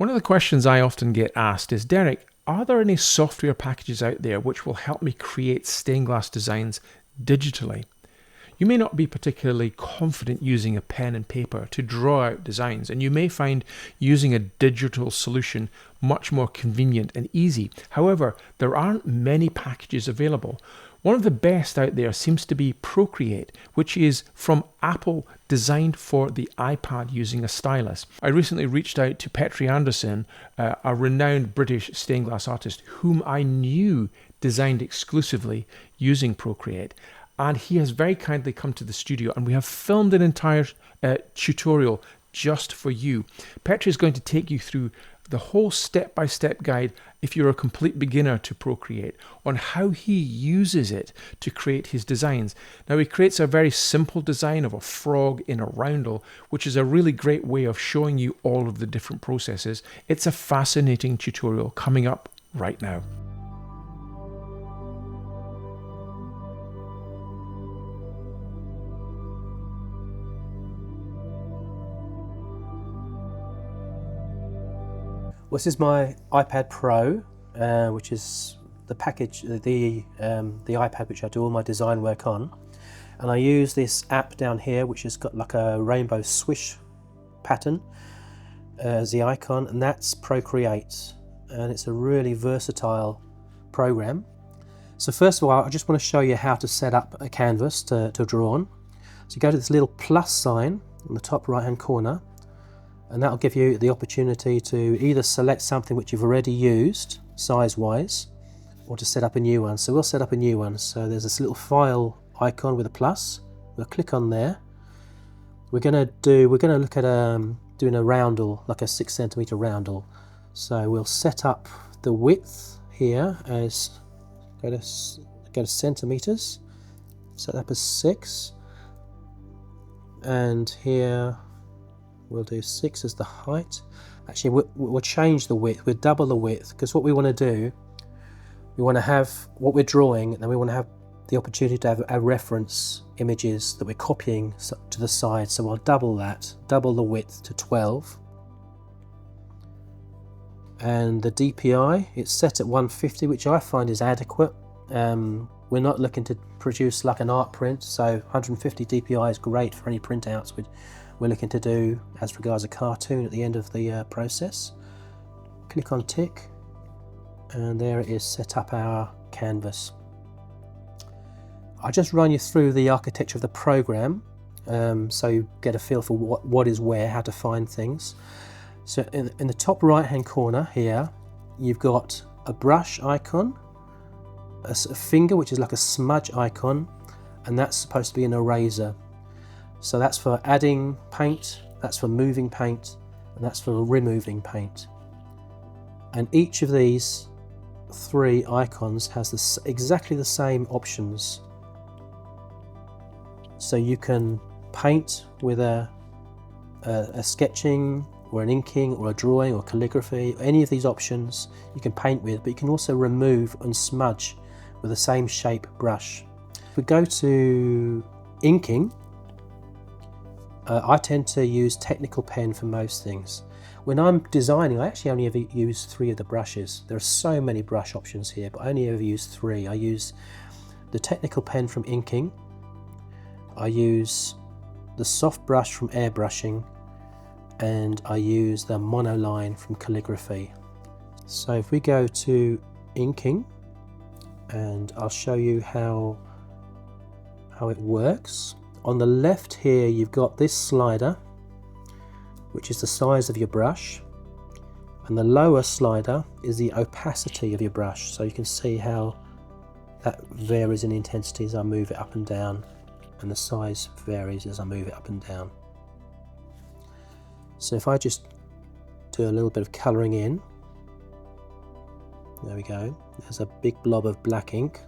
One of the questions I often get asked is, Derek, are there any software packages out there which will help me create stained glass designs digitally? You may not be particularly confident using a pen and paper to draw out designs, and you may find using a digital solution much more convenient and easy. However, there aren't many packages available. One of the best out there seems to be Procreate, which is from Apple, designed for the iPad using a stylus. I recently reached out to Petri Anderson, a renowned British stained glass artist whom I knew designed exclusively using Procreate. And he has very kindly come to the studio, and we have filmed an entire tutorial just for you. Petri is going to take you through the whole step-by-step guide, if you're a complete beginner to Procreate, on how he uses it to create his designs. Now, he creates a very simple design of a frog in a roundel, which is a really great way of showing you all of the different processes. It's a fascinating tutorial coming up right now. Well, this is my iPad Pro, which is the package, the iPad which I do all my design work on. And I use this app down here, which has got like a rainbow swish pattern as the icon, and that's Procreate. And it's a really versatile program. So first of all, I just want to show you how to set up a canvas to draw on. So you go to this little plus sign in the top right hand corner, and that'll give you the opportunity to either select something which you've already used size wise, or to set up a new one. So we'll set up a new one. So there's this little file icon with a plus. We'll click on there. We're going to look at doing a roundel, like a 6 centimeter roundel. So we'll set up the width here as go to centimeters, set up as 6, and here we'll do 6 as the height. Actually, we'll change the width. We'll double the width, because what we want to do, we want to have what we're drawing, and then we want to have the opportunity to have our reference images that we're copying to the side. So we'll double that, double the width to 12. And the DPI, it's set at 150, which I find is adequate. We're not looking to produce like an art print, so 150 DPI is great for any printouts we're looking to do as regards a cartoon at the end of the process. Click on tick, and there it is, set up our canvas. I'll just run you through the architecture of the program, so you get a feel for what is where, how to find things. So in the top right hand corner here, you've got a brush icon, a finger which is like a smudge icon, and that's supposed to be an eraser. So that's for adding paint, that's for moving paint, and that's for removing paint. And each of these 3 icons has exactly the same options. So you can paint with a sketching, or an inking, or a drawing, or calligraphy. Any of these options you can paint with, but you can also remove and smudge with the same shape brush. If we go to inking, I tend to use technical pen for most things. When I'm designing, I actually only ever use 3 of the brushes. There are so many brush options here, but I only ever use 3. I use the technical pen from inking, I use the soft brush from airbrushing, and I use the monoline from calligraphy. So if we go to inking, and I'll show you how it works. On the left here, you've got this slider, which is the size of your brush, and the lower slider is the opacity of your brush. So you can see how that varies in intensity as I move it up and down, and the size varies as I move it up and down. So if I just do a little bit of colouring in, there we go, there's a big blob of black ink.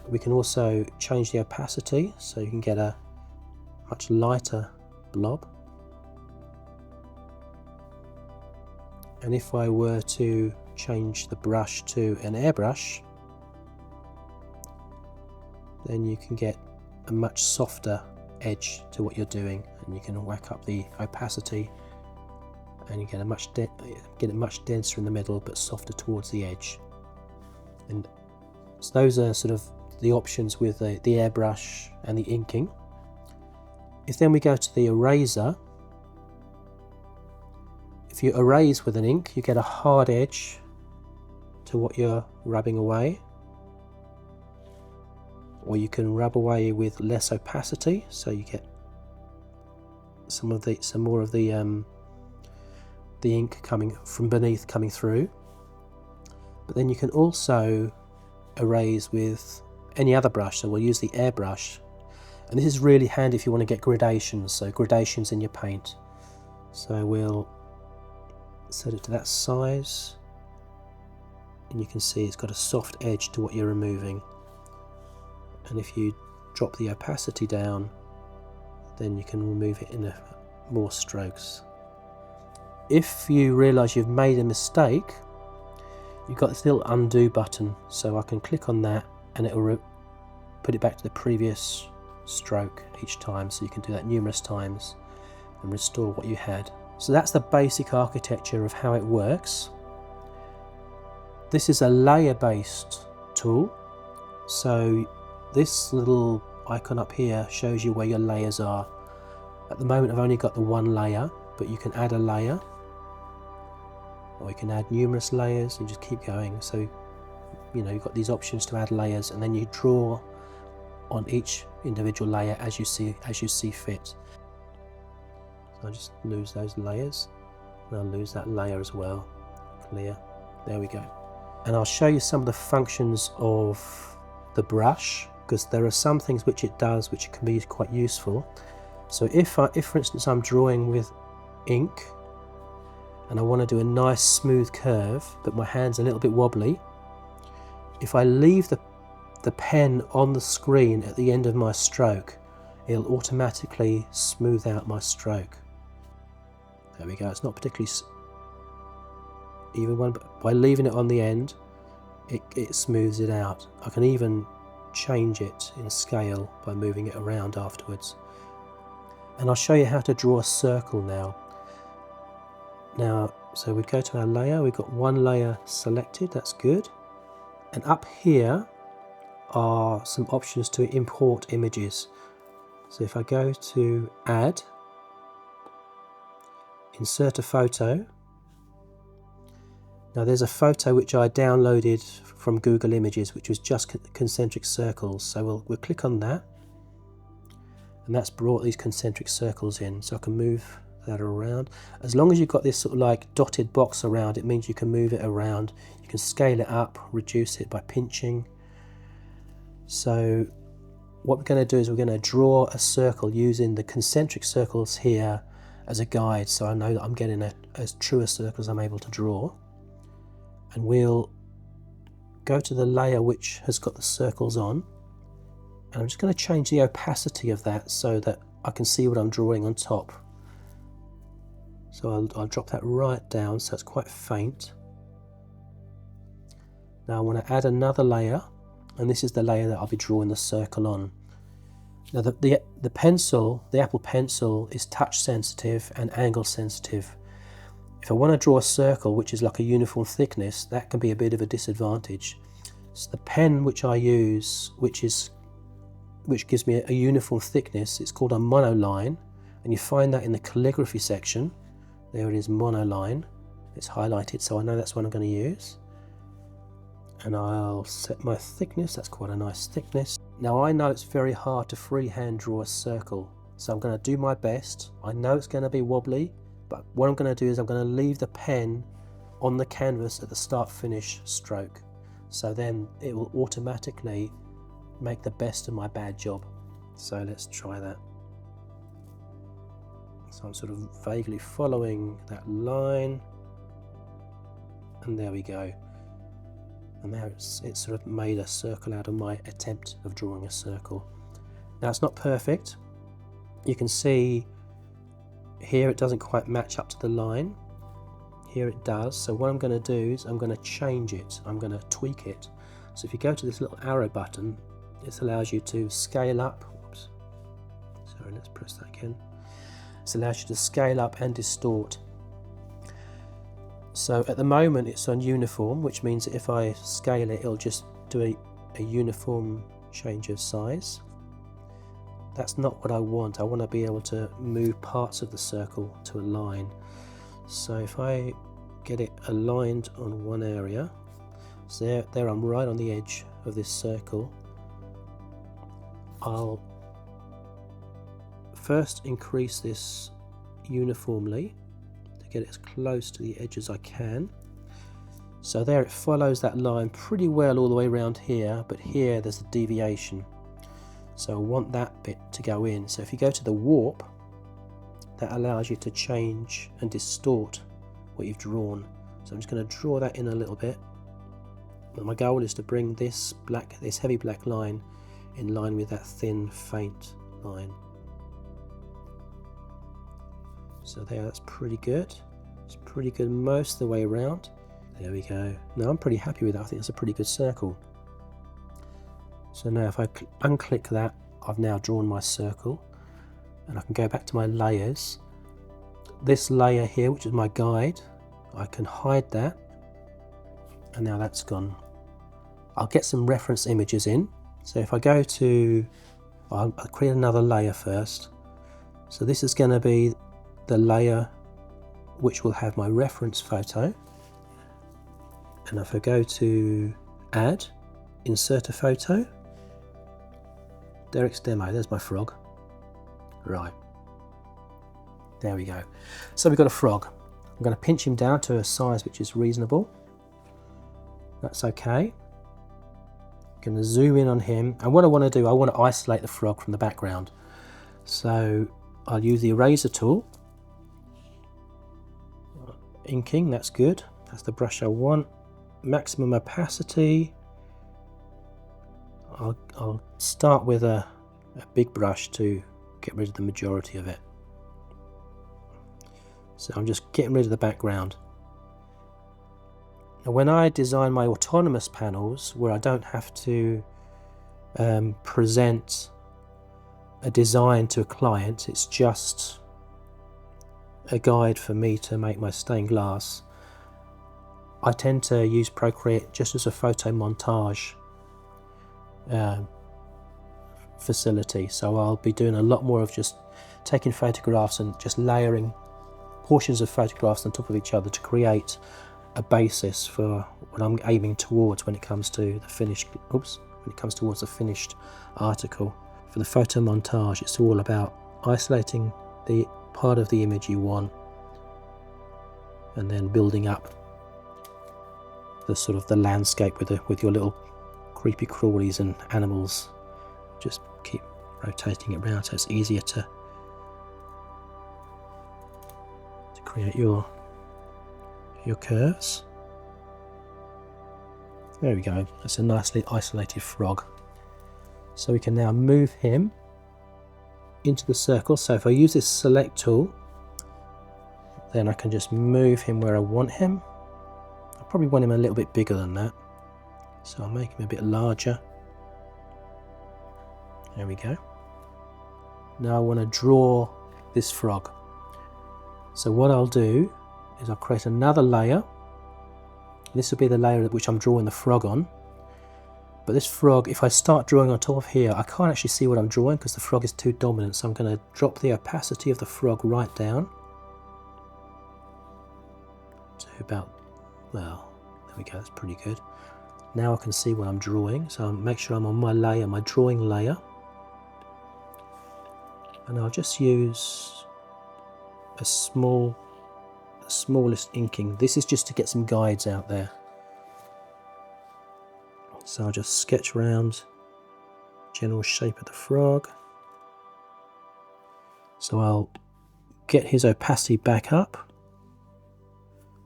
We can also change the opacity, so you can get a much lighter blob. And if I were to change the brush to an airbrush, then you can get a much softer edge to what you're doing, and you can whack up the opacity and you get it much denser in the middle but softer towards the edge. And so those are sort of the options with the airbrush and the inking. If then we go to the eraser, if you erase with an ink, you get a hard edge to what you're rubbing away, or you can rub away with less opacity, so you get some more of the ink coming from beneath coming through. But then you can also erase with any other brush, so we'll use the airbrush, and this is really handy if you want to get gradations, so gradations in your paint. So we'll set it to that size, and you can see it's got a soft edge to what you're removing, and if you drop the opacity down, then you can remove it in more strokes. If you realise you've made a mistake, you've got this little undo button, so I can click on that and it will put it back to the previous stroke each time, so you can do that numerous times and restore what you had. So that's the basic architecture of how it works. This is a layer based tool, so this little icon up here shows you where your layers are. At the moment I've only got the one layer, but you can add a layer, or you can add numerous layers and just keep going. So you know, you've got these options to add layers, and then you draw on each individual layer as you see fit. So I'll just lose those layers, and I'll lose that layer as well. Clear. There we go. And I'll show you some of the functions of the brush, because there are some things which it does which can be quite useful. So if for instance I'm drawing with ink and I want to do a nice smooth curve, but my hand's a little bit wobbly, if I leave the pen on the screen at the end of my stroke, it'll automatically smooth out my stroke. There we go. It's not particularly even one, but by leaving it on the end, it smooths it out. I can even change it in scale by moving it around afterwards. And I'll show you how to draw a circle now. So we go to our layer, we've got one layer selected, that's good. And up here are some options to import images. So if I go to Add, Insert a photo. Now there's a photo which I downloaded from Google Images, which was just concentric circles. So we'll click on that, and that's brought these concentric circles in. So I can move that around. As long as you've got this sort of like dotted box around, it means you can move it around. You can scale it up, reduce it by pinching. So what we're going to do is we're going to draw a circle using the concentric circles here as a guide, so I know that I'm getting as true a circle as I'm able to draw. And we'll go to the layer which has got the circles on, and I'm just going to change the opacity of that so that I can see what I'm drawing on top. So I'll drop that right down so it's quite faint. Now I want to add another layer, and this is the layer that I'll be drawing the circle on. Now the pencil, the Apple Pencil, is touch sensitive and angle sensitive. If I want to draw a circle which is like a uniform thickness, that can be a bit of a disadvantage. So the pen which I use, which gives me a uniform thickness, it's called a monoline, and you find that in the calligraphy section. There it is, monoline. It's highlighted, so I know that's what I'm going to use. And I'll set my thickness. That's quite a nice thickness. Now I know it's very hard to freehand draw a circle, so I'm going to do my best. I know it's going to be wobbly, but what I'm going to do is I'm going to leave the pen on the canvas at the start-finish stroke. So then it will automatically make the best of my bad job. So let's try that. So I'm sort of vaguely following that line, and there we go. And now it's sort of made a circle out of my attempt of drawing a circle. Now it's not perfect. You can see here it doesn't quite match up to the line. Here it does. So what I'm going to do is I'm going to change it. I'm going to tweak it. So if you go to this little arrow button, this allows you to scale up. Oops. Sorry, let's press that again. This allows you to scale up and distort. So at the moment it's on uniform, which means that if I scale it, it'll just do a uniform change of size. That's not what I want. I want to be able to move parts of the circle to align. So if I get it aligned on one area, so there I'm right on the edge of this circle, I'll first increase this uniformly to get it as close to the edge as I can. So there it follows that line pretty well all the way around here, but here there's a deviation. So I want that bit to go in. So if you go to the warp, that allows you to change and distort what you've drawn. So I'm just going to draw that in a little bit. And my goal is to bring this heavy black line in line with that thin, faint line. So there, that's pretty good. It's pretty good most of the way around. There we go. Now I'm pretty happy with that. I think it's a pretty good circle. So now if I unclick that, I've now drawn my circle, and I can go back to my layers. This layer here, which is my guide, I can hide that, and now that's gone. I'll get some reference images in. So if I go to, I'll create another layer first. So this is going to be the layer which will have my reference photo. And if I go to add, insert a photo, Derek's demo, there's my frog. Right, there we go. So we've got a frog. I'm going to pinch him down to a size which is reasonable. That's okay. I'm going to zoom in on him, and what I want to do, I want to isolate the frog from the background. So I'll use the eraser tool. Inking, that's good. That's the brush I want. Maximum opacity. I'll start with a big brush to get rid of the majority of it. So I'm just getting rid of the background. Now when I design my autonomous panels, where I don't have to present a design to a client, it's just a guide for me to make my stained glass, I tend to use Procreate just as a photo montage facility. So I'll be doing a lot more of just taking photographs and just layering portions of photographs on top of each other to create a basis for what I'm aiming towards when it comes to the finished, when it comes towards the finished article. For the photo montage, it's all about isolating the part of the image you want and then building up the sort of the landscape with your little creepy crawlies and animals. Just keep rotating it around so it's easier to create your curves. There we go. That's a nicely isolated frog. So we can now move him into the circle. So if I use this select tool, then I can just move him where I want him. I probably want him a little bit bigger than that, so I'll make him a bit larger. There we go. Now I want to draw this frog. So what I'll do is I'll create another layer. This will be the layer which I'm drawing the frog on. But this frog, if I start drawing on top of here, I can't actually see what I'm drawing because the frog is too dominant. So I'm going to drop the opacity of the frog right down to about, well, there we go, that's pretty good. Now I can see what I'm drawing. So I'll make sure I'm on my layer, my drawing layer. And I'll just use a smallest inking. This is just to get some guides out there. So I'll just sketch around general shape of the frog. So I'll get his opacity back up.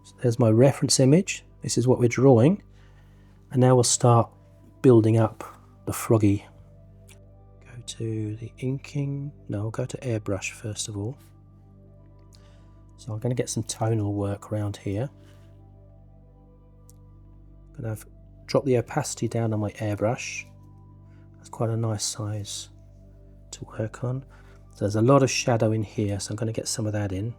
So there's my reference image. This is what we're drawing. And now we'll start building up the froggy. Go to the inking. No, I'll go to airbrush first of all. So I'm going to get some tonal work around here. I'm going to drop the opacity down on my airbrush. That's quite a nice size to work on. So there's a lot of shadow in here, so I'm going to get some of that in.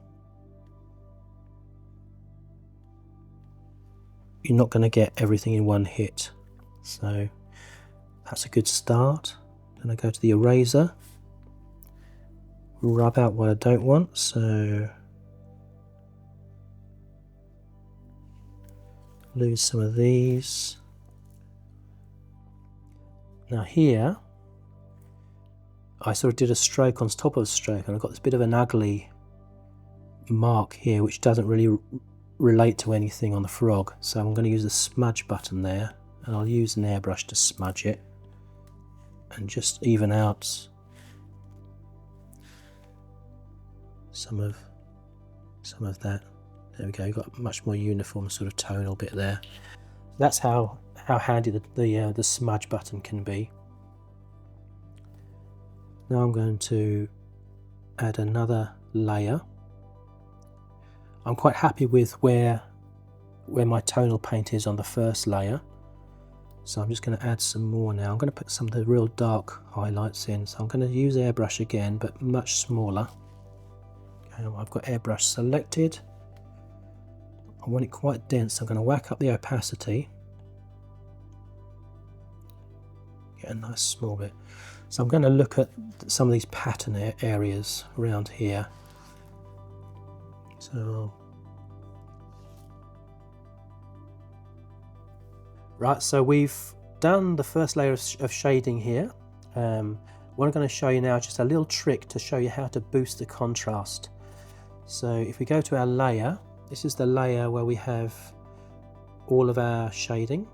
you're not going to get everything in one hit. So that's a good start. Then I go to the eraser, rub out what I don't want. So lose some of these. Now here I sort of did a stroke on top of a stroke, and I've got this bit of an ugly mark here which doesn't really relate to anything on the frog. So I'm going to use the smudge button there, and I'll use an airbrush to smudge it and just even out some of that. There we go, you've got a much more uniform sort of tonal bit there. That's how handy the smudge button can be. Now I'm going to add another layer. I'm quite happy with where my tonal paint is on the first layer, so I'm just going to add some more now. I'm going to put some of the real dark highlights in, so I'm going to use airbrush again, but much smaller. Okay, I've got airbrush selected. I want it quite dense, so I'm going to whack up the opacity. Get a nice small bit. So I'm going to look at some of these pattern areas around here. So, right, so we've done the first layer of shading here. What I'm going to show you now is just a little trick to show you how to boost the contrast. So if we go to our layer, this is the layer where we have all of our shading.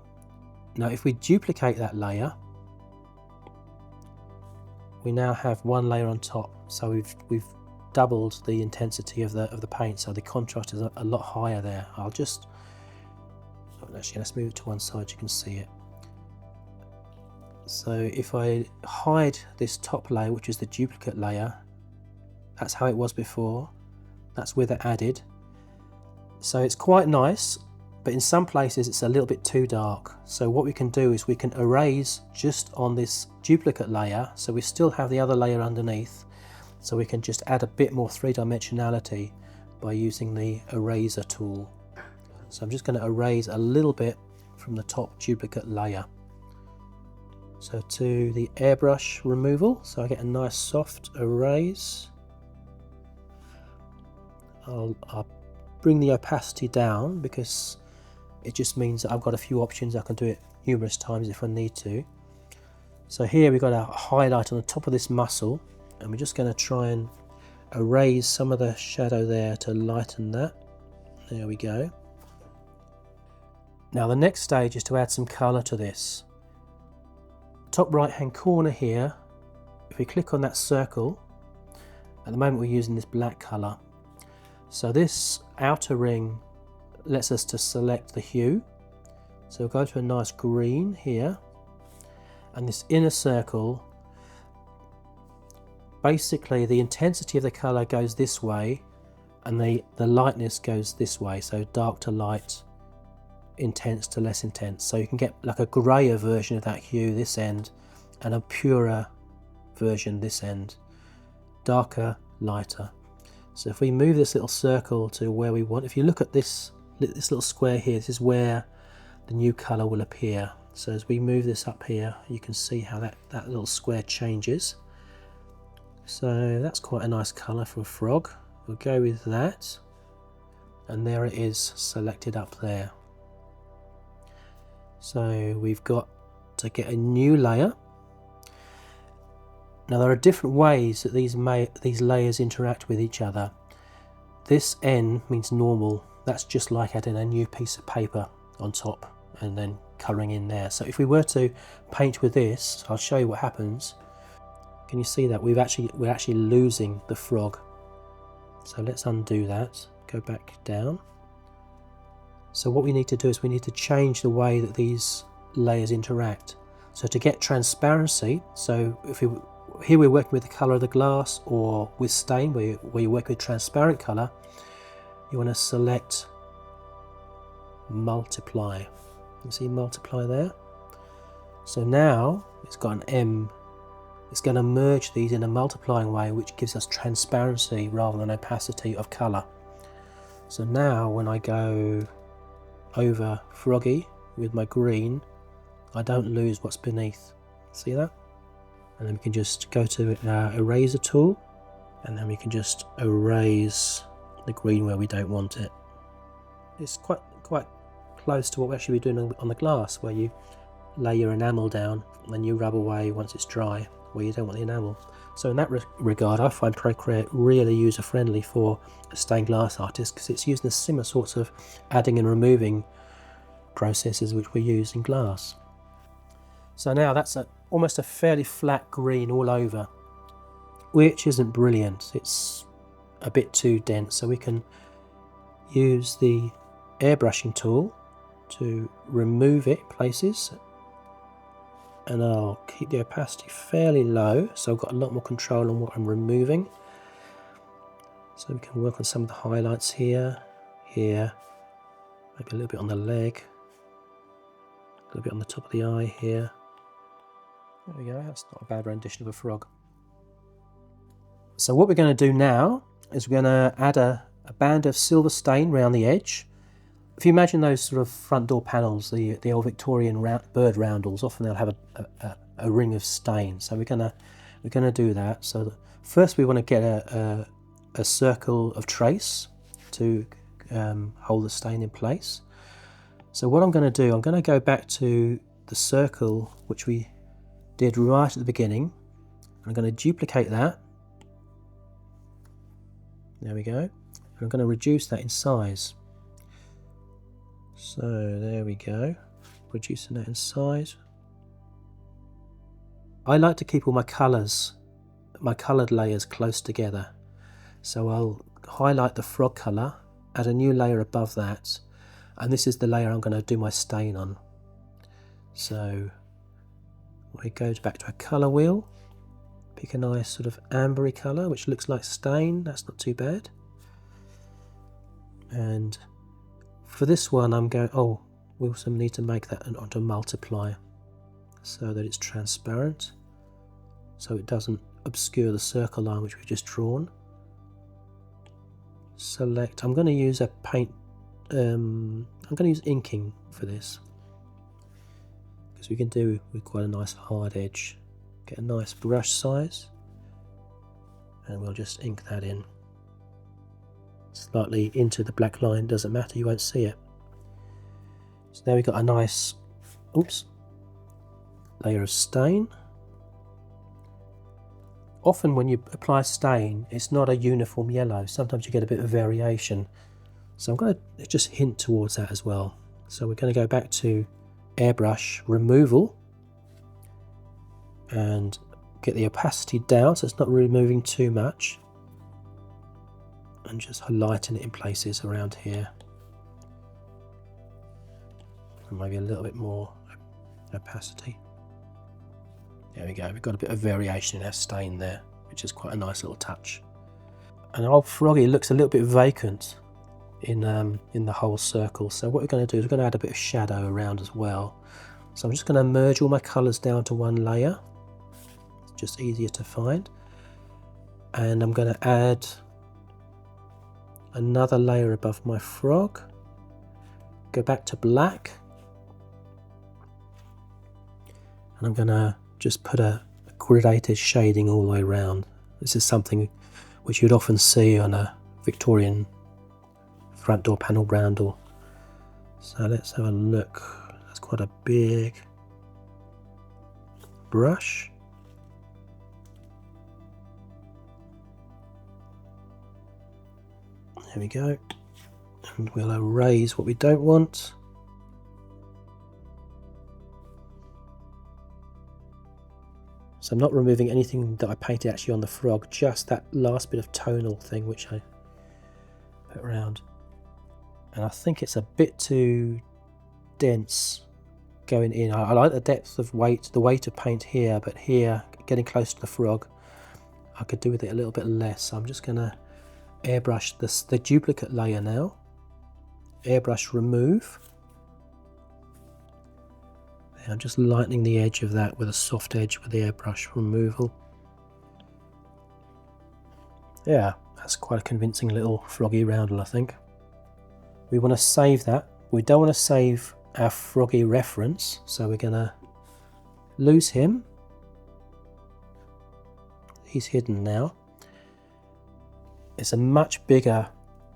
Now if we duplicate that layer, we now have one layer on top. So we've doubled the intensity of the paint, so the contrast is a lot higher there. Actually, let's move it to one side so you can see it. So if I hide this top layer, which is the duplicate layer, that's how it was before. That's with it added. So it's quite nice, but in some places it's a little bit too dark. So what we can do is we can erase just on this duplicate layer, so we still have the other layer underneath. So we can just add a bit more three-dimensionality by using the eraser tool. So I'm just going to erase a little bit from the top duplicate layer. So to the airbrush removal, so I get a nice soft erase. I'll bring the opacity down because it just means that I've got a few options. I can do it numerous times if I need to. So here we've got a highlight on the top of this muscle, and we're just going to try and erase some of the shadow there to lighten that. There we go. Now the next stage is to add some colour to this. Top right hand corner here, if we click on that circle, at the moment we're using this black colour. So this outer ring lets us to select the hue. So we'll go to a nice green here, and this inner circle, basically the intensity of the colour goes this way and the lightness goes this way, so dark to light, intense to less intense. So you can get like a greyer version of that hue this end and a purer version this end, darker, lighter. So if we move this little circle to where we want, if you look at this little square here, this is where the new colour will appear. So as we move this up here, you can see how that little square changes. So that's quite a nice colour for a frog. We'll go with that, and there it is selected up there. So we've got to get a new layer. Now there are different ways that these layers interact with each other. This N means normal. That's just like adding a new piece of paper on top and then colouring in there. So if we were to paint with this, I'll show you what happens. Can you see that we're actually losing the frog? So let's undo that. Go back down. So what we need to do is we need to change the way that these layers interact. So to get transparency, so here we're working with the colour of the glass, or with stain where you work with transparent colour, you want to select multiply. You see multiply there? So now it's got an M. It's going to merge these in a multiplying way, which gives us transparency rather than opacity of colour. So now when I go over Froggy with my green, I don't lose what's beneath. See that? And then we can just go to eraser tool, and then we can just erase the green where we don't want it. It's quite close to what we're actually doing on the glass, where you lay your enamel down and then you rub away once it's dry where you don't want the enamel. So in that regard, I find Procreate really user friendly for a stained glass artist, because it's using the similar sorts of adding and removing processes which we use in glass. So now that's almost a fairly flat green all over, which isn't brilliant. It's a bit too dense, so we can use the airbrushing tool to remove it places, and I'll keep the opacity fairly low so I've got a lot more control on what I'm removing. So we can work on some of the highlights here, maybe a little bit on the leg, a little bit on the top of the eye here. There we go, that's not a bad rendition of a frog. So what we're going to do now is we're going to add a band of silver stain around the edge. If you imagine those sort of front door panels, the old Victorian bird roundels, often they'll have a ring of stain. So we're gonna do that. So first we want to get a circle of trace to hold the stain in place. So what I'm going to do, I'm going to go back to the circle which we did right at the beginning. I'm going to duplicate that. There we go. I'm going to reduce that in size. So there we go, reducing that in size. I like to keep all my colours, my coloured layers close together. So I'll highlight the frog colour, add a new layer above that, and this is the layer I'm going to do my stain on. So we go back to our colour wheel, pick a nice sort of ambery colour which looks like stain, that's not too bad. And for this one I'm going, we also need to make that onto a multiplier so that it's transparent, so it doesn't obscure the circle line which we've just drawn. Select, I'm going to use a paint, I'm going to use inking for this, because we can do with quite a nice hard edge. Get a nice brush size and we'll just ink that in. Slightly into the black line, doesn't matter, you won't see it. So now we've got a nice layer of stain. Often when you apply stain, it's not a uniform yellow, sometimes you get a bit of variation. So I'm going to just hint towards that as well. So we're going to go back to airbrush removal and get the opacity down so it's not removing too much, and just highlighting it in places around here, and maybe a little bit more opacity. There we go, we've got a bit of variation in our stain there, which is quite a nice little touch. And our froggy looks a little bit vacant in the whole circle, so what we're going to do is we're going to add a bit of shadow around as well. So I'm just going to merge all my colours down to one layer, it's just easier to find, and I'm going to add another layer above my frog, go back to black, and I'm going to just put a gradated shading all the way around. This is something which you'd often see on a Victorian front door panel roundel. So let's have a look. That's quite a big brush. There we go, and we'll erase what we don't want. So I'm not removing anything that I painted actually on the frog, just that last bit of tonal thing which I put around. And I think it's a bit too dense going in. I like the depth of weight, the weight of paint here, but here, getting close to the frog, I could do with it a little bit less. So I'm just going to airbrush the duplicate layer now, airbrush remove, and I'm just lightening the edge of that with a soft edge with the airbrush removal. Yeah, that's quite a convincing little froggy roundel, I think. We want to save that We don't want to save our froggy reference, so we're going to lose him. He's hidden now. It's a much bigger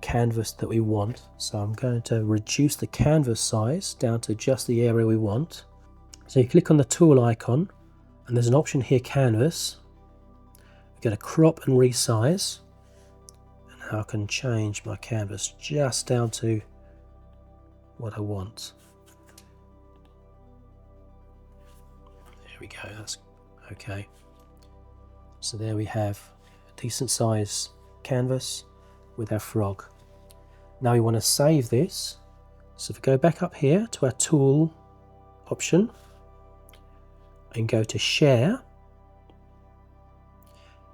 canvas that we want, so I'm going to reduce the canvas size down to just the area we want. So you click on the tool icon and there's an option here, canvas. I'm going to crop and resize, and now I can change my canvas just down to what I want. There we go, that's okay. So there we have a decent size canvas with our frog. Now we want to save this, so if we go back up here to our tool option and go to share,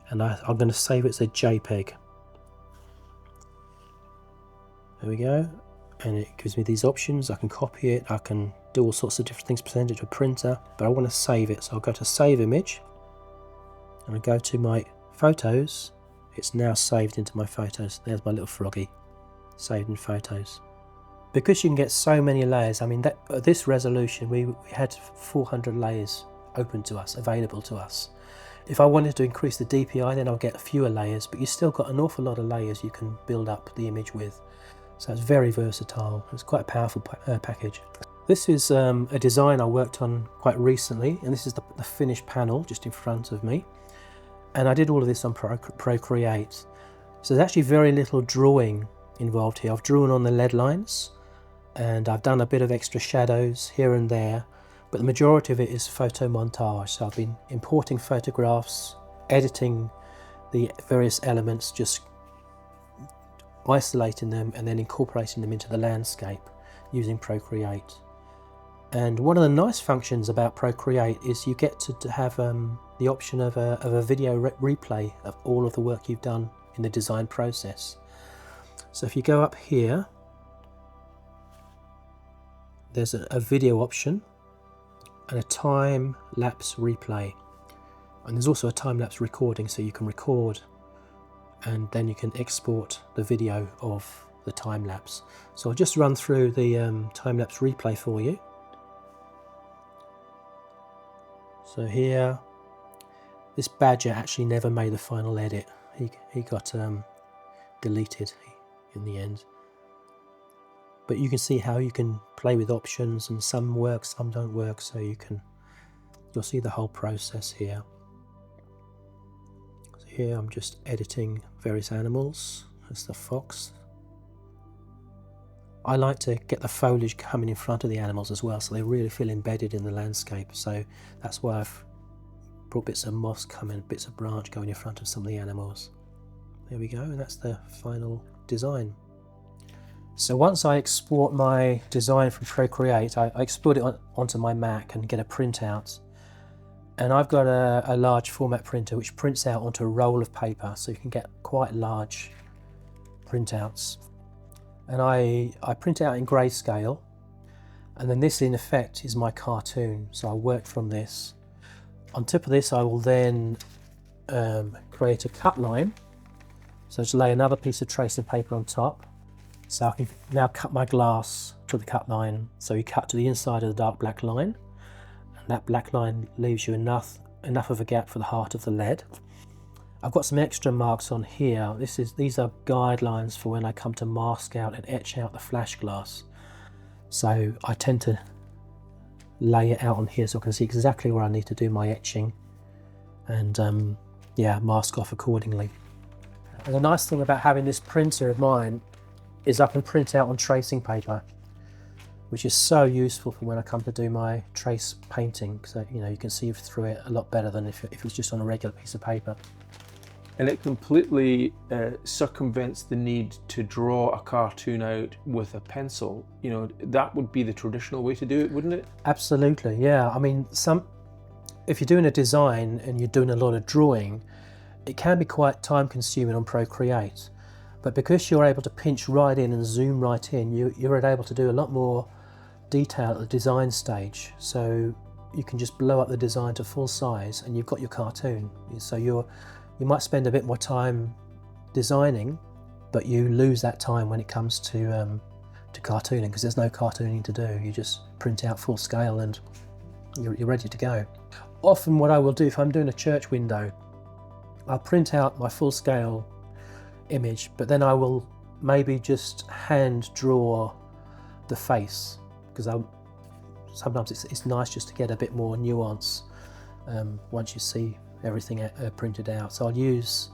and I'm going to save it as a JPEG. There we go, and it gives me these options. I can copy it, I can do all sorts of different things, send it to a printer, but I want to save it, so I'll go to save image and I go to my photos. It's now saved into my photos. There's my little froggy saved in photos. Because you can get so many layers, I mean, at this resolution we had 400 layers open to us, available to us. If I wanted to increase the DPI, then I'll get fewer layers, but you've still got an awful lot of layers you can build up the image with. So it's very versatile. It's quite a powerful package. This is a design I worked on quite recently, and this is the finished panel just in front of me. And I did all of this on Procreate. So there's actually very little drawing involved here. I've drawn on the lead lines and I've done a bit of extra shadows here and there, but the majority of it is photo montage. So I've been importing photographs, editing the various elements, just isolating them and then incorporating them into the landscape using Procreate. And one of the nice functions about Procreate is you get to have the option of a video replay of all of the work you've done in the design process. So if you go up here, there's a video option and a time-lapse replay. And there's also a time-lapse recording, so you can record and then you can export the video of the time-lapse. So I'll just run through the time-lapse replay for you. So here, this badger actually never made the final edit. He got deleted in the end. But you can see how you can play with options, and some work, some don't work, so you'll see the whole process here. So here I'm just editing various animals. There's the fox. I like to get the foliage coming in front of the animals as well, so they really feel embedded in the landscape. So that's why I've brought bits of moss coming, bits of branch going in front of some of the animals. There we go, and that's the final design. So once I export my design from Procreate, I export it onto my Mac and get a printout. And I've got a large format printer which prints out onto a roll of paper, so you can get quite large printouts. And I print it out in grayscale, and then this in effect is my cartoon, so I work from this. On top of this I will then create a cut line, so just lay another piece of tracing paper on top. So I can now cut my glass to the cut line, so you cut to the inside of the dark black line, and that black line leaves you enough of a gap for the heart of the lead. I've got some extra marks on here. These are guidelines for when I come to mask out and etch out the flash glass. So I tend to lay it out on here so I can see exactly where I need to do my etching and yeah, mask off accordingly. And the nice thing about having this printer of mine is I can print out on tracing paper, which is so useful for when I come to do my trace painting. So you can see through it a lot better than if it was just on a regular piece of paper. And it completely circumvents the need to draw a cartoon out with a pencil. That would be the traditional way to do it, wouldn't it? Absolutely, yeah. I mean, if you're doing a design and you're doing a lot of drawing, it can be quite time consuming on Procreate. But because you're able to pinch right in and zoom right in, you're able to do a lot more detail at the design stage. So you can just blow up the design to full size and you've got your cartoon. So you might spend a bit more time designing, but you lose that time when it comes to to cartooning, because there's no cartooning to do. You just print out full scale and you're ready to go. Often what I will do if I'm doing a church window, I'll print out my full scale image, but then I will maybe just hand draw the face, because sometimes it's nice just to get a bit more nuance once you see everything printed out. So I'll use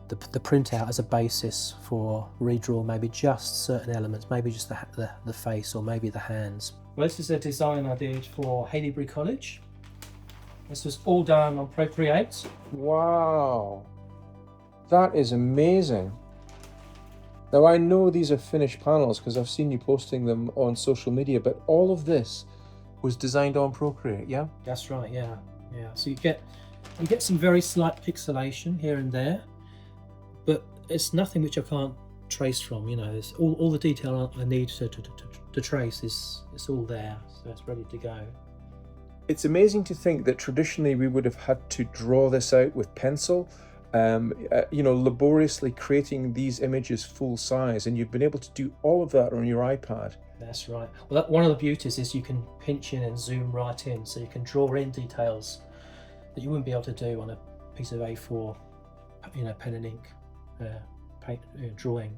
the printout as a basis for redraw maybe just certain elements, maybe just the face or maybe the hands. Well, this is a design I did for Haileybury College. This was all done on Procreate. Wow, that is amazing. Now I know these are finished panels because I've seen you posting them on social media, but all of this was designed on Procreate, yeah? That's right, yeah. So you get some very slight pixelation here and there, but it's nothing which I can't trace from. You know, it's all the detail I need to trace it's all there, so it's ready to go. It's amazing to think that traditionally we would have had to draw this out with pencil, you know, laboriously creating these images full size, and you've been able to do all of that on your iPad. That's right. Well, one of the beauties is you can pinch in and zoom right in, so you can draw in details that you wouldn't be able to do on a piece of A4, you know, pen and ink drawing.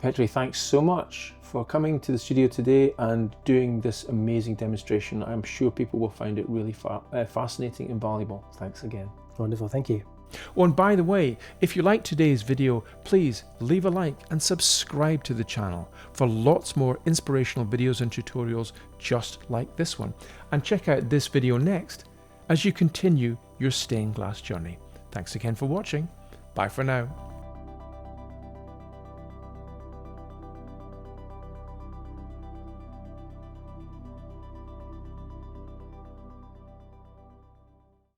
Petri, thanks so much for coming to the studio today and doing this amazing demonstration. I'm sure people will find it really fascinating and valuable. Thanks again. Wonderful, thank you. Oh, and by the way, if you liked today's video, please leave a like and subscribe to the channel for lots more inspirational videos and tutorials just like this one. And check out this video next as you continue your stained glass journey. Thanks again for watching. Bye for now.